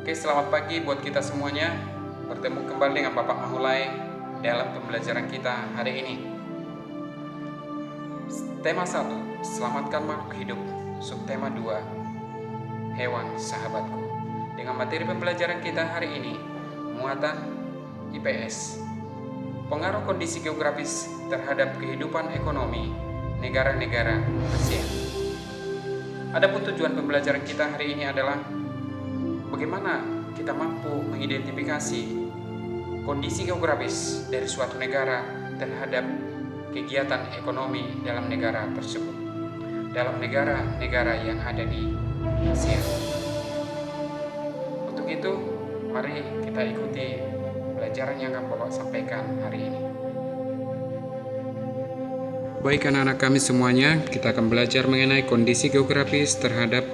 Oke, selamat pagi buat kita semuanya. Bertemu kembali dengan Bapak Mahulai dalam pembelajaran kita hari ini. Tema 1, selamatkan makhluk hidup. Subtema 2, hewan sahabatku. Dengan materi pembelajaran kita hari ini, muatan IPS. Pengaruh kondisi geografis terhadap kehidupan ekonomi negara-negara ASEAN. Adapun tujuan pembelajaran kita hari ini adalah bagaimana kita mampu mengidentifikasi kondisi geografis dari suatu negara terhadap kegiatan ekonomi dalam negara tersebut, dalam negara-negara yang ada di ASEAN. Untuk itu, mari kita ikuti pelajaran yang akan Bapak sampaikan hari ini. Baik anak-anak kami semuanya, kita akan belajar mengenai kondisi geografis terhadap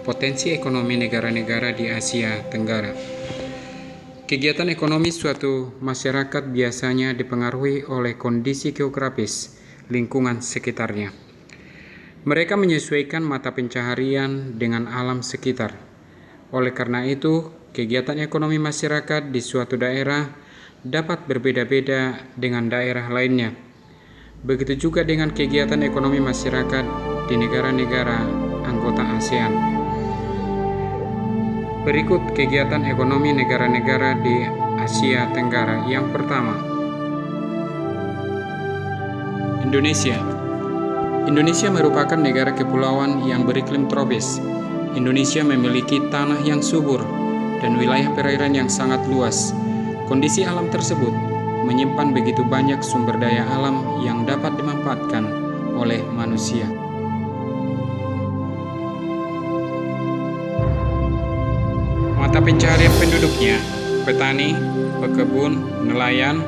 potensi ekonomi negara-negara di Asia Tenggara. Kegiatan ekonomi suatu masyarakat biasanya dipengaruhi oleh kondisi geografis lingkungan sekitarnya. Mereka menyesuaikan mata pencaharian dengan alam sekitar. Oleh karena itu, kegiatan ekonomi masyarakat di suatu daerah dapat berbeda-beda dengan daerah lainnya. Begitu juga dengan kegiatan ekonomi masyarakat di negara-negara anggota ASEAN. Berikut kegiatan ekonomi negara-negara di Asia Tenggara. Yang pertama, Indonesia. Indonesia merupakan negara kepulauan yang beriklim tropis. Indonesia memiliki tanah yang subur dan wilayah perairan yang sangat luas. Kondisi alam tersebut menyimpan begitu banyak sumber daya alam yang dapat dimanfaatkan oleh manusia. Mata pencaharian penduduknya, petani, pekebun, nelayan,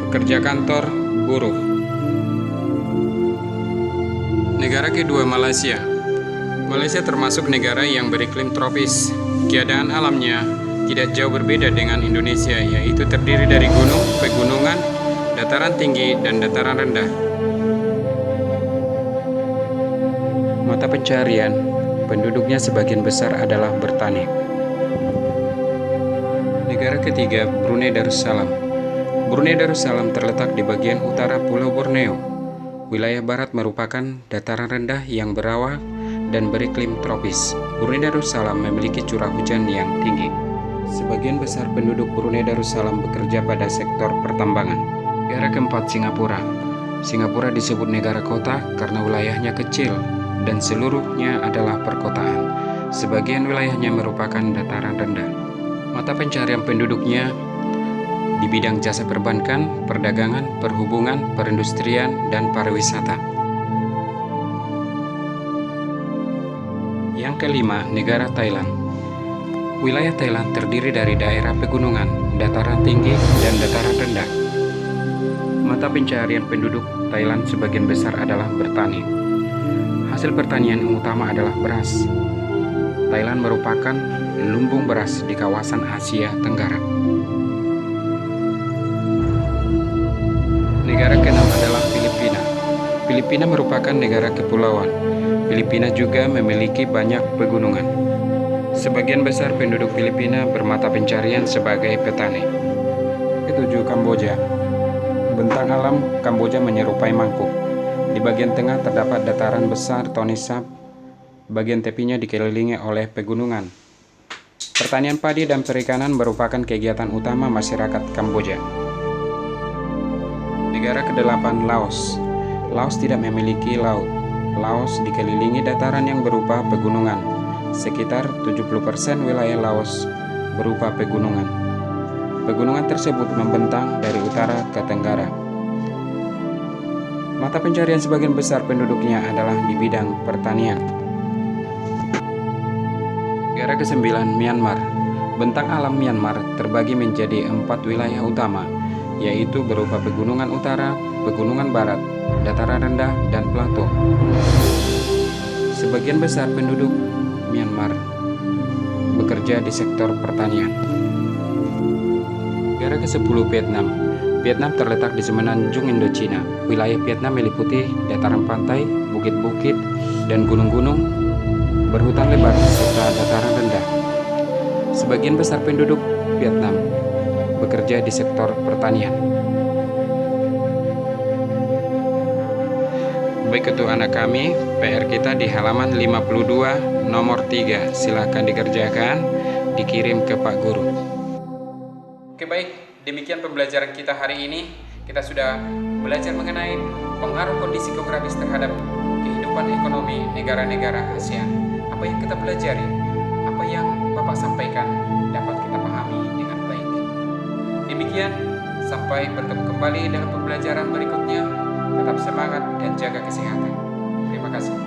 pekerja kantor, buruh. Negara kedua, Malaysia. Malaysia termasuk negara yang beriklim tropis. Keadaan alamnya tidak jauh berbeda dengan Indonesia, yaitu terdiri dari gunung, pegunungan, dataran tinggi, dan dataran rendah. Mata pencaharian penduduknya sebagian besar adalah bertani. Negara ketiga, Brunei Darussalam. Brunei Darussalam terletak di bagian utara Pulau Borneo. Wilayah barat merupakan dataran rendah yang berawa dan beriklim tropis. Brunei Darussalam memiliki curah hujan yang tinggi. Sebagian besar penduduk Brunei Darussalam bekerja pada sektor pertambangan. Negara keempat, Singapura. Singapura disebut negara kota karena wilayahnya kecil dan seluruhnya adalah perkotaan. Sebagian wilayahnya merupakan dataran rendah. Mata pencaharian penduduknya di bidang jasa perbankan, perdagangan, perhubungan, perindustrian, dan pariwisata. Yang kelima, negara Thailand. Wilayah Thailand terdiri dari daerah pegunungan, dataran tinggi, dan dataran rendah. Mata pencaharian penduduk Thailand sebagian besar adalah bertani. Hasil pertanian yang utama adalah beras. Thailand merupakan lumbung beras di kawasan Asia Tenggara. Negara keenam adalah Filipina. Filipina merupakan negara kepulauan. Filipina juga memiliki banyak pegunungan. Sebagian besar penduduk Filipina bermata pencaharian sebagai petani. Ketujuh, Kamboja. Bentang alam Kamboja menyerupai mangkuk. Di bagian tengah terdapat dataran besar Tonle Sap. Bagian tepinya dikelilingi oleh pegunungan. Pertanian padi dan perikanan merupakan kegiatan utama masyarakat Kamboja. Negara ke-8, Laos. Laos tidak memiliki laut. Laos dikelilingi dataran yang berupa pegunungan. Sekitar 70% wilayah Laos berupa pegunungan. Pegunungan tersebut membentang dari utara ke tenggara. Mata pencaharian sebagian besar penduduknya adalah di bidang pertanian. Negara ke-9, Myanmar. Bentang alam Myanmar terbagi menjadi 4 wilayah utama, yaitu berupa pegunungan utara, pegunungan barat, dataran rendah, dan plato. Sebagian besar penduduk Myanmar bekerja di sektor pertanian. Negara ke-10, Vietnam. Vietnam terletak di semenanjung Indochina. Wilayah Vietnam meliputi dataran pantai, bukit-bukit, dan gunung-gunung berhutan lebar serta dataran rendah. sebagian besar penduduk Vietnam bekerja di sektor pertanian. Baik itu anak kami, PR kita di halaman 52 nomor 3. Silahkan dikerjakan, dikirim ke Pak Guru. Oke baik, demikian pembelajaran kita hari ini. Kita sudah belajar mengenai pengaruh kondisi geografis terhadap kehidupan ekonomi negara-negara ASEAN. Apa yang kita pelajari, apa yang Bapak sampaikan dapat kita pahami dengan baik. Demikian, sampai bertemu kembali dalam pembelajaran berikutnya. Tetap semangat dan jaga kesehatan. Terima kasih.